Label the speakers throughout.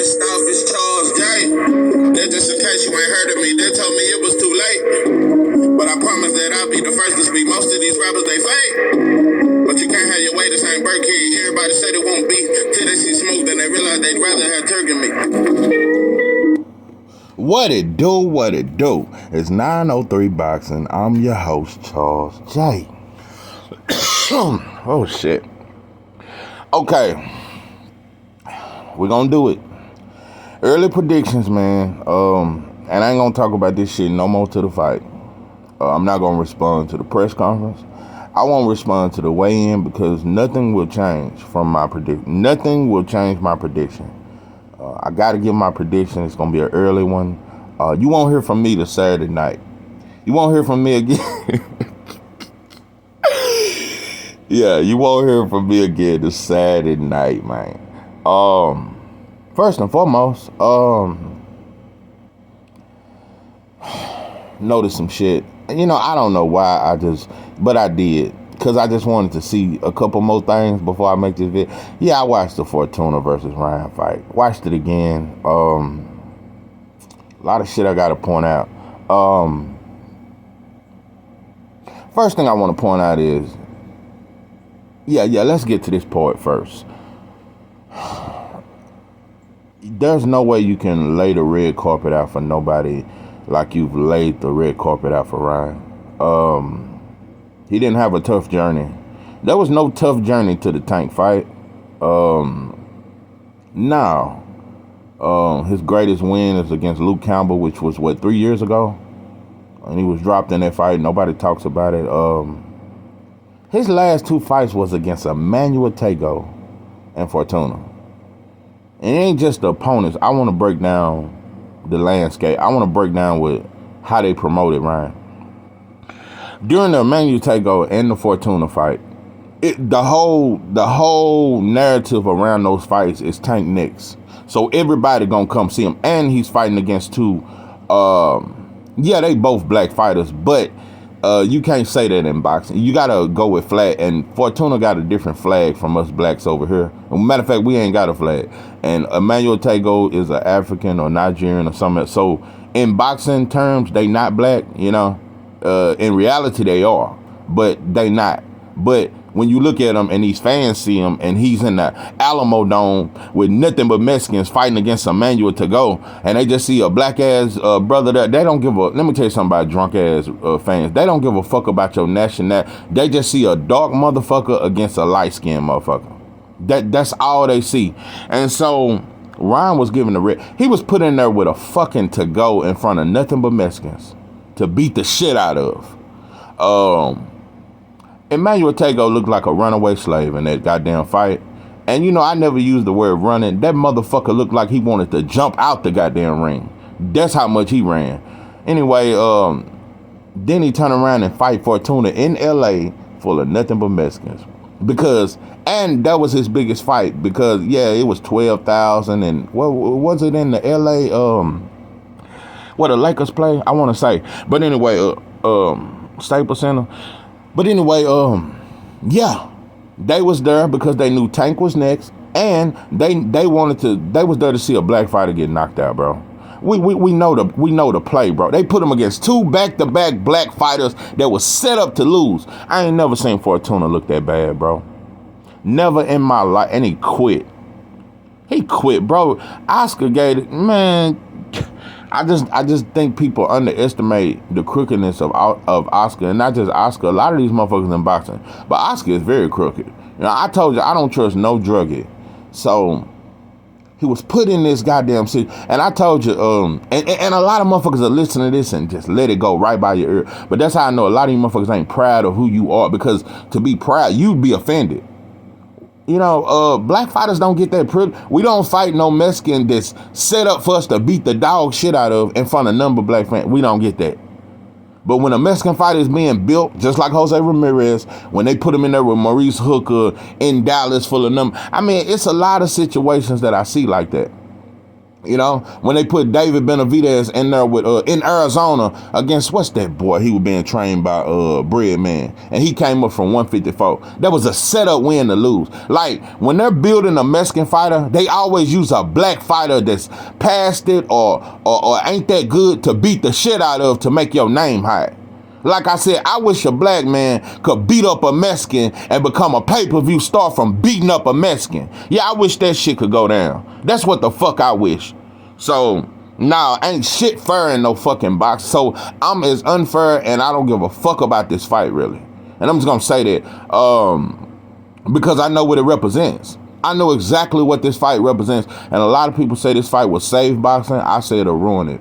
Speaker 1: First off, it's Charles J. That just in case you ain't heard of me, they told me it was too late. But I promise that I'll be the first to speak. Most of these rappers, they fake. But you can't have your way, this ain't Burkhead. Everybody said it won't be. Till they see smoke, then they realize they'd rather have turkey meat.
Speaker 2: What it do, what it do. It's 903 Boxing. I'm your host, Charles J. Oh, shit. Okay. We're gonna do it. Early predictions, man. And I ain't gonna talk about this shit no more to the fight. I'm not gonna respond to the press conference. I won't respond to the weigh-in because nothing will change from my prediction. Nothing will change my prediction. I got to give my prediction. It's going to be an early one. You won't hear from me the Saturday night. You won't hear from me again. Yeah, you won't hear from me again the Saturday night, man. First and foremost, notice some shit. You know, I don't know why but I did. Because I just wanted to see a couple more things before I make this video. Yeah, I watched the Fortuna versus Ryan fight. Watched it again. A lot of shit I got to point out. First thing I want to point out is, yeah, let's get to this part first. There's no way you can lay the red carpet out for nobody like you've laid the red carpet out for Ryan. He didn't have a tough journey. There was no tough journey to the Tank fight. His greatest win is against Luke Campbell, which was, 3 years ago? And he was dropped in that fight. Nobody talks about it. His last two fights was against Emmanuel Tagoe and Fortuna. And it ain't just the opponents. I want to break down the landscape. I want to break down with how they promoted Ryan. During the Emmanuel Tagoe and the Fortuna fight, the whole narrative around those fights is Tank Nicks. So everybody gonna come see him, and he's fighting against two. They both black fighters, but you can't say that in boxing. You gotta go with flag, and Fortuna got a different flag from us blacks over here. Matter of fact, we ain't got a flag. And Emmanuel Tagoe is an African or Nigerian or something. So in boxing terms, they not black, you know. In reality, they are, but they not. But when you look at him and these fans see him and he's in the Alamo Dome with nothing but Mexicans fighting against Emmanuel Tagoe, and they just see a black ass brother that they don't give a. Let me tell you something about drunk ass fans. They don't give a fuck about your nationality. They just see a dark motherfucker against a light skinned motherfucker. That's all they see. And so Ryan was given the red. He was put in there with a fucking Tagoe in front of nothing but Mexicans to beat the shit out of. Emmanuel Tagoe looked like a runaway slave in that goddamn fight. And you know, I never used the word running. That motherfucker looked like he wanted to jump out the goddamn ring. That's how much he ran. Anyway, then he turned around and fight Fortuna in LA full of nothing but Mexicans. And that was his biggest fight because, it was 12,000 and what was it in the LA, where the Lakers play, I want to say. But anyway, Staples Center. But anyway, they was there because they knew Tank was next, and they was there to see a black fighter get knocked out, bro. We know the play, bro. They put him against two back-to-back black fighters that was set up to lose. I ain't never seen Fortuna look that bad, bro. Never in my life. And he quit. Bro. Oscar gave it, man. I just think people underestimate the crookedness of Oscar, and not just Oscar. A lot of these motherfuckers in boxing, but Oscar is very crooked. You know, I told you I don't trust no druggie, so he was put in this goddamn city. And I told you, and a lot of motherfuckers are listening to this and just let it go right by your ear. But that's how I know a lot of you motherfuckers ain't proud of who you are, because to be proud, you'd be offended. You know, black fighters don't get that privilege. We don't fight no Mexican that's set up for us to beat the dog shit out of in front of number black fans. We don't get that. But when a Mexican fighter is being built, just like Jose Ramirez, when they put him in there with Maurice Hooker in Dallas full of number, I mean, it's a lot of situations that I see like that. You know, when they put David Benavidez in there with in Arizona against what's that boy? He was being trained by Breadman, and he came up from 154. That was a setup win to lose. Like when they're building a Mexican fighter, they always use a black fighter that's past it or ain't that good to beat the shit out of to make your name high. Like I said, I wish a black man could beat up a Mexican and become a pay-per-view star from beating up a Mexican. Yeah, I wish that shit could go down. That's what the fuck I wish. So, nah, ain't shit fair in no fucking box. So, I'm as unfair and I don't give a fuck about this fight, really. And I'm just gonna say that because I know what it represents. I know exactly what this fight represents. And a lot of people say this fight will save boxing. I say it'll ruin it.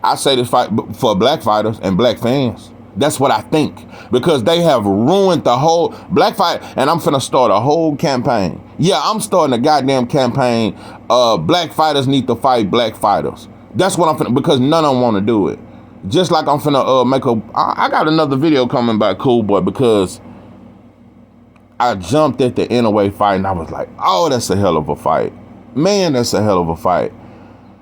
Speaker 2: I say this fight for black fighters and black fans. That's what I think. Because they have ruined the whole black fight. And I'm finna start a whole campaign. Yeah, I'm starting a goddamn campaign. Black fighters need to fight black fighters. That's what I'm finna, because none of them want to do it. Just like I'm finna make I got another video coming by Cool Boy because I jumped at the Inoue fight and I was like, oh, that's a hell of a fight. Man, that's a hell of a fight.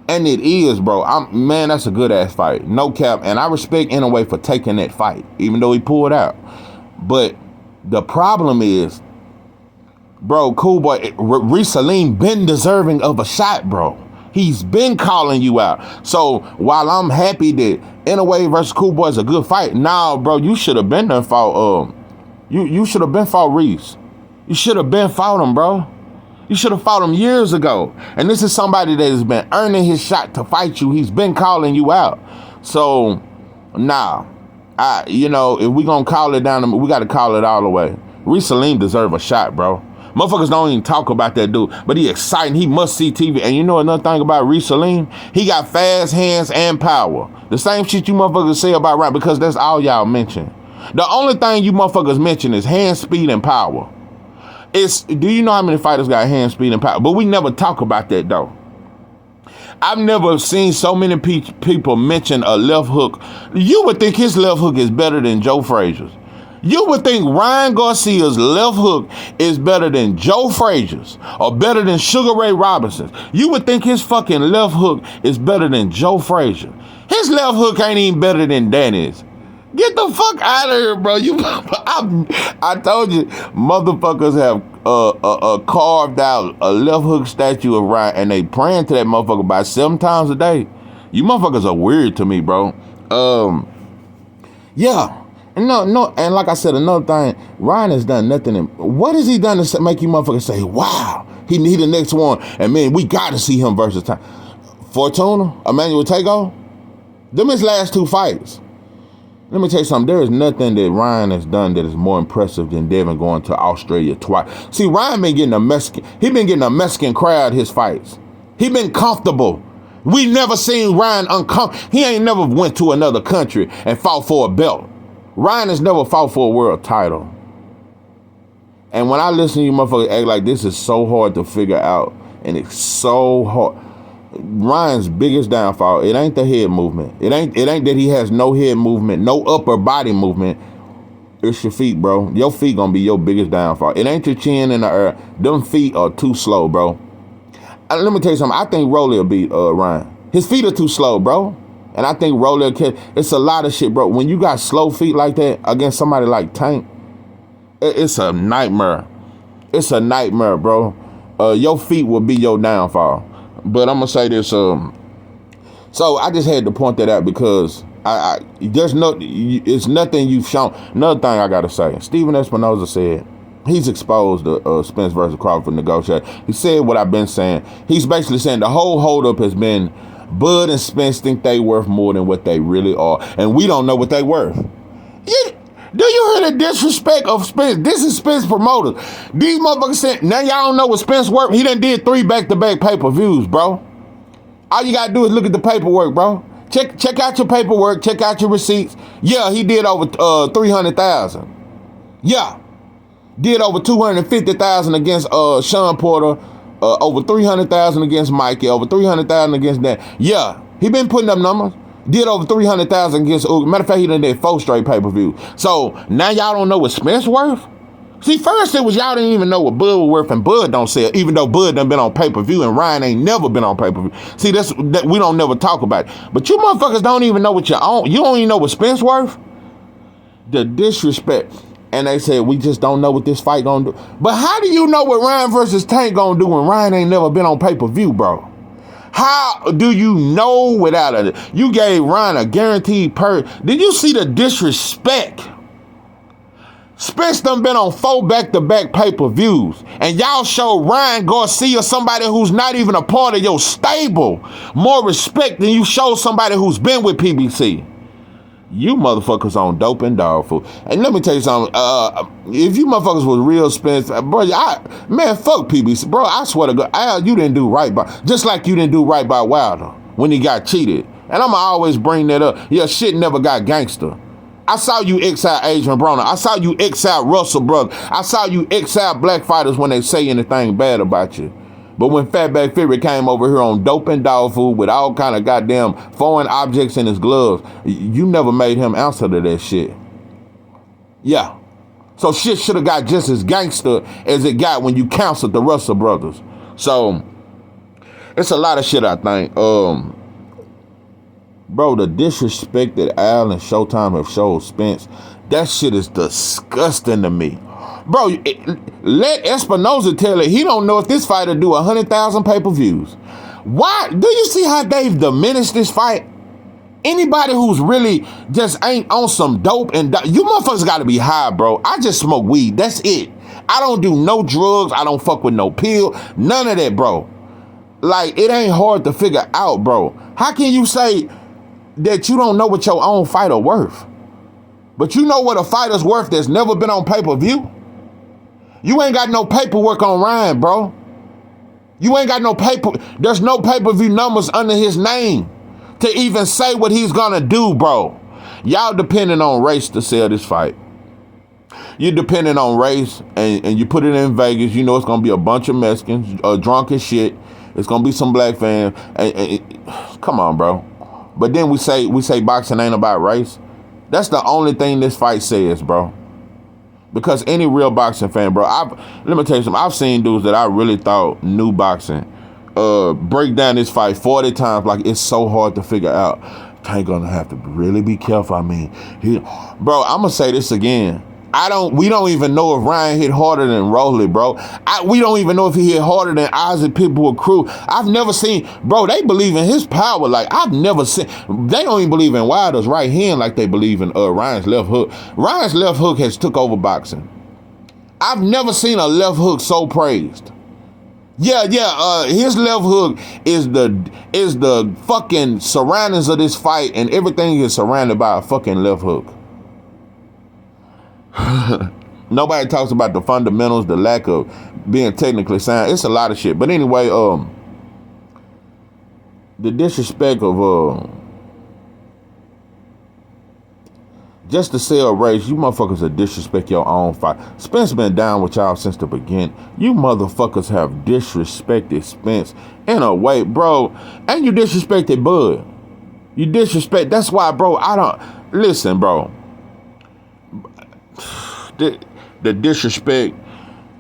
Speaker 2: And it is, bro. Man, that's a good ass fight. No cap. And I respect Inoue for taking that fight, even though he pulled out. But the problem is, bro, Cool Boy, Reese Salim been deserving of a shot, bro. He's been calling you out. So while I'm happy that Inoue versus Cool Boy is a good fight, nah, bro, you should have been there fought. You should have been fought Reese. You should have been fought him, bro. You should have fought him years ago. And this is somebody that has been earning his shot to fight you. He's been calling you out. So, nah. If we gonna call it down, we gotta call it all the way. Reese Salim deserve a shot, bro. Motherfuckers don't even talk about that dude, but he exciting. He must see TV. And you know another thing about Reese Salim? He got fast hands and power. The same shit you motherfuckers say about Ryan, because that's all y'all mention. The only thing you motherfuckers mention is hand speed and power. Do you know how many fighters got hand speed and power? But we never talk about that though. I've never seen so many people mention a left hook. You would think his left hook is better than Joe Frazier's. You would think Ryan Garcia's left hook is better than Joe Frazier's or better than Sugar Ray Robinson's. You would think his fucking left hook is better than Joe Frazier. His left hook ain't even better than Danny's. Get the fuck out of here, bro. I told you, motherfuckers have carved out a left hook statue of Ryan, and they praying to that motherfucker about 7 times a day. You motherfuckers are weird to me, bro. Yeah. No, and like I said, another thing, Ryan has done nothing. What has he done to make you motherfuckers say, wow, he the next one, and man, we got to see him versus time. Fortuna, Emmanuel Tagoe, them his last 2 fights. Let me tell you something. There is nothing that Ryan has done that is more impressive than Devin going to Australia twice. See, Ryan been getting a Mexican crowd his fights. He been comfortable. We never seen Ryan uncomfortable. He ain't never went to another country and fought for a belt. Ryan has never fought for a world title. And when I listen to you motherfuckers act like this is so hard to figure out, and it's so hard. Ryan's biggest downfall, it ain't the head movement. It ain't that he has no head movement, no upper body movement. It's your feet, bro. Your feet gonna be your biggest downfall. It ain't your chin in the air. Them feet are too slow, bro. Let me tell you something. I think Rolly will beat Ryan. His feet are too slow, bro. And I think Rolly will it's a lot of shit, bro. When you got slow feet like that against somebody like Tank, it's a nightmare. It's a nightmare, bro. Your feet will be your downfall. But I'm gonna say this. So I just had to point that out because it's nothing you've shown. Another thing I gotta say, Steven Espinoza said he's exposed the Spence versus Crawford negotiation. He said what I've been saying. He's basically saying the whole holdup has been Bud and Spence think they worth more than what they really are, and we don't know what they worth. Do you hear the disrespect of Spence? This is Spence promoters. These motherfuckers said, now y'all don't know what Spence worth. He done did 3 back-to-back pay-per-views, bro. All you gotta do is look at the paperwork, bro. Check out your paperwork. Check out your receipts. Yeah, he did over 300,000. Yeah, did over 250,000 against Sean Porter. Over 300,000 against Mikey. Over 300,000 against that. Yeah, he been putting up numbers. Did over 300,000 against Uga. Matter of fact, he done did 4 straight pay-per-views. So now y'all don't know what Spence worth? See, first it was y'all didn't even know what Bud was worth, and Bud don't sell, even though Bud done been on pay-per-view and Ryan ain't never been on pay-per-view. See, that we don't never talk about it. But you motherfuckers don't even know what you own. You don't even know what Spence worth. The disrespect. And they said, we just don't know what this fight gonna do. But how do you know what Ryan versus Tank gonna do when Ryan ain't never been on pay-per-view, bro? How do you know without it? You gave Ryan a guaranteed Did you see the disrespect? Spence done been on 4 back-to-back pay-per-views, and y'all show Ryan Garcia, somebody who's not even a part of your stable, more respect than you show somebody who's been with PBC. You motherfuckers on dope and dog food. And let me tell you something, if you motherfuckers was real Spence, bro, man, fuck PBC. Bro, I swear to God, Al, you didn't do right by, just like you didn't do right by Wilder when he got cheated. And I'ma always bring that up. Yeah, shit never got gangster. I saw you exile Adrian Broner. I saw you exile Russell Brother. I saw you exile black fighters when they say anything bad about you. But when Fatback Fury came over here on dope and dog food with all kind of goddamn foreign objects in his gloves, you never made him answer to that shit. Yeah. So shit should have got just as gangster as it got when you counseled the Russell brothers. So it's a lot of shit, I think. Bro, the disrespect that Al and Showtime have showed Spence, that shit is disgusting to me. Bro, let Espinoza tell it. He don't know if this fighter do 100,000 pay-per-views. Why? Do you see how they've diminished this fight? Anybody who's really just ain't on some dope and you motherfuckers gotta be high, bro. I just smoke weed. That's it. I don't do no drugs. I don't fuck with no pill. None of that, bro. Like, it ain't hard to figure out, bro. How can you say that you don't know what your own fighter worth? But you know what a fighter's worth that's never been on pay-per-view? You ain't got no paperwork on Ryan, bro. You ain't got no paper. There's no pay-per-view numbers under his name to even say what he's gonna do, bro. Y'all depending on race to sell this fight. You're depending on race, and you put it in Vegas. You know it's gonna be a bunch of Mexicans, drunk as shit. It's gonna be some black fans. Come on, bro. But then we say boxing ain't about race. That's the only thing this fight says, bro. Because any real boxing fan, bro, let me tell you something. I've seen dudes that I really thought knew boxing break down this fight 40 times like it's so hard to figure out. Tank gonna have to really be careful. I mean, bro, I'm gonna say this again. We don't even know if Ryan hit harder than Rolly, bro. We don't even know if he hit harder than Isaac Pitbull Crew. I've never seen, bro, they believe in his power. Like, I've never seen, they don't even believe in Wilder's right hand like they believe in Ryan's left hook. Ryan's left hook has took over boxing. I've never seen a left hook so praised. Yeah, his left hook is the fucking surroundings of this fight, and everything is surrounded by a fucking left hook. Nobody talks about the fundamentals, the lack of being technically sound. It's a lot of shit. But anyway, the disrespect of just to sell race, you motherfuckers are disrespect your own fight. Spence been down with y'all since the beginning. You motherfuckers have disrespected Spence in a way, bro. And you disrespected Bud. You disrespect. That's why, bro, I don't listen, bro. The disrespect,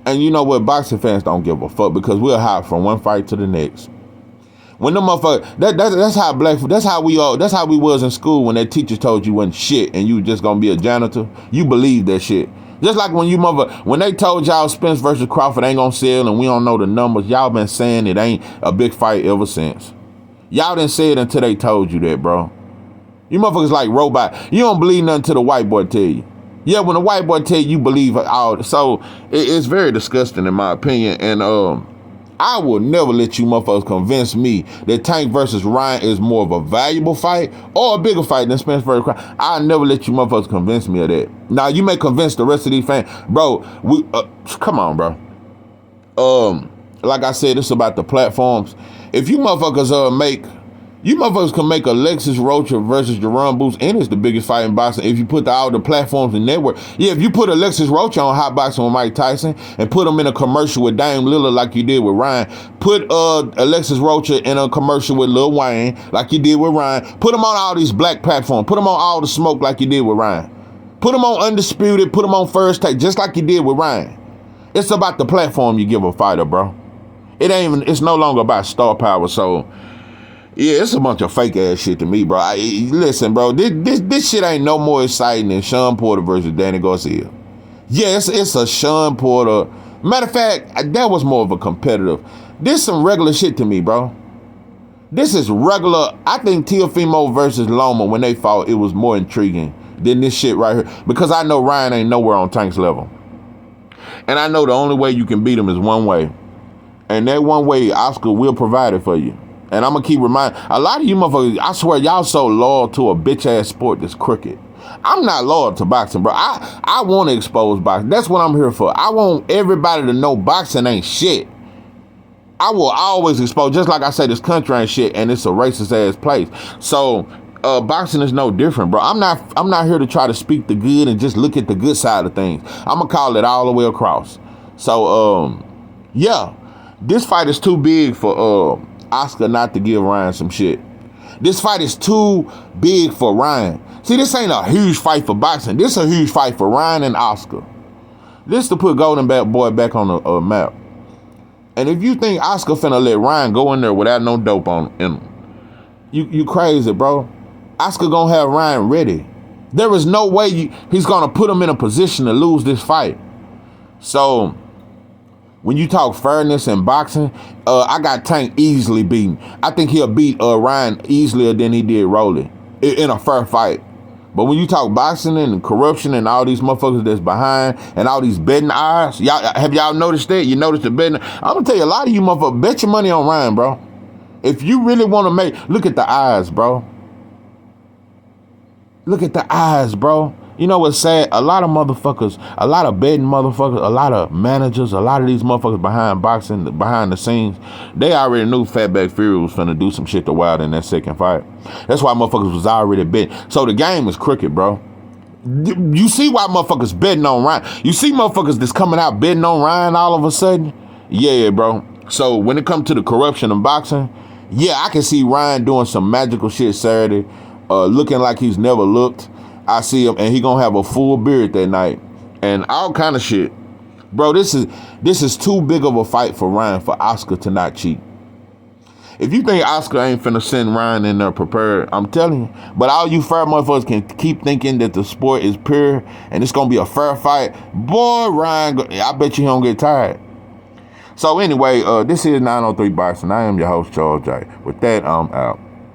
Speaker 2: and you know what, boxing fans don't give a fuck because we'll hop from one fight to the next. When the motherfucker, that's how we was in school when that teacher told you wasn't shit and you was just gonna be a janitor. You believe that shit. Just like when they told y'all Spence versus Crawford ain't gonna sell and we don't know the numbers, y'all been saying it ain't a big fight ever since. Y'all didn't say it until they told you that, bro. You motherfuckers like robot. You don't believe nothing till the white boy tell you. Yeah, when the white boy tell you believe all, so it's very disgusting in my opinion. And I will never let you motherfuckers convince me that Tank versus Ryan is more of a valuable fight or a bigger fight than Spence versus Crawford. I'll never let you motherfuckers convince me of that. Now you may convince the rest of these fans, bro. Come on, bro. Like I said, it's about the platforms. If you motherfuckers you motherfuckers can make Alexis Rocha versus Jerome Boots, and it's the biggest fight in boxing if you put all the platforms and network. Yeah, if you put Alexis Rocha on Hot Boxing with Mike Tyson and put him in a commercial with Dame Lillard like you did with Ryan, put Alexis Rocha in a commercial with Lil Wayne like you did with Ryan, put him on all these black platforms, put him on all the smoke like you did with Ryan. Put him on Undisputed, put him on First Take, just like you did with Ryan. It's about the platform you give a fighter, bro. It's no longer about star power. So, yeah, it's a bunch of fake ass shit to me, bro. Listen, bro, this shit ain't no more exciting than Sean Porter versus Danny Garcia. Yes, it's a Sean Porter. Matter of fact, that was more of a competitive. This some regular shit to me, bro. This is regular. I think Teofimo versus Loma, when they fought, it was more intriguing than this shit right here. Because I know Ryan ain't nowhere on Tank's level. And I know the only way you can beat him is one way. And that one way, Oscar will provide it for you. And I'm going to keep reminding, a lot of you motherfuckers, I swear, y'all so loyal to a bitch-ass sport that's crooked. I'm not loyal to boxing, bro. I want to expose boxing. That's what I'm here for. I want everybody to know boxing ain't shit. I will always expose, just like I say, this country ain't shit, and it's a racist-ass place. So, boxing is no different, bro. I'm not here to try to speak the good and just look at the good side of things. I'm going to call it all the way across. So, yeah. This fight is too big for Oscar not to give Ryan some shit. This fight is too big for Ryan. See, this ain't a huge fight for boxing. This is a huge fight for Ryan and Oscar. This to put Golden Boy back on the map. And if you think Oscar finna let Ryan go in there without no dope on him, you crazy, bro. Oscar gonna have Ryan ready. There is no way he's gonna put him in a position to lose this fight. So, when you talk fairness in boxing, I got Tank easily beaten. I think he'll beat Ryan easier than he did Rolly in a fair fight. But when you talk boxing and corruption and all these motherfuckers that's behind and all these betting odds, have y'all noticed that? You noticed the betting? I'm gonna tell you, a lot of you motherfuckers bet your money on Ryan, bro. If you really want to look at the eyes, bro. Look at the eyes, bro. You know what's sad? A lot of motherfuckers, a lot of betting motherfuckers, a lot of managers, a lot of these motherfuckers behind boxing, behind the scenes, they already knew Fatback Fury was finna do some shit to Wilder in that second fight. That's why motherfuckers was already betting. So the game is crooked, bro. You see why motherfuckers betting on Ryan. You see motherfuckers that's coming out betting on Ryan all of a sudden? Yeah, bro. So when it comes to the corruption in boxing, yeah, I can see Ryan doing some magical shit Saturday, looking like he's never looked. I see him, and he gonna have a full beard that night, and all kind of shit, bro. This is too big of a fight for Ryan for Oscar to not cheat. If you think Oscar ain't finna send Ryan in there prepared, I'm telling you. But all you fair motherfuckers can keep thinking that the sport is pure and it's gonna be a fair fight. Boy, Ryan, I bet you he don't get tired. So anyway, this is 903 Boxing. I am your host, Charles J. With that, I'm out.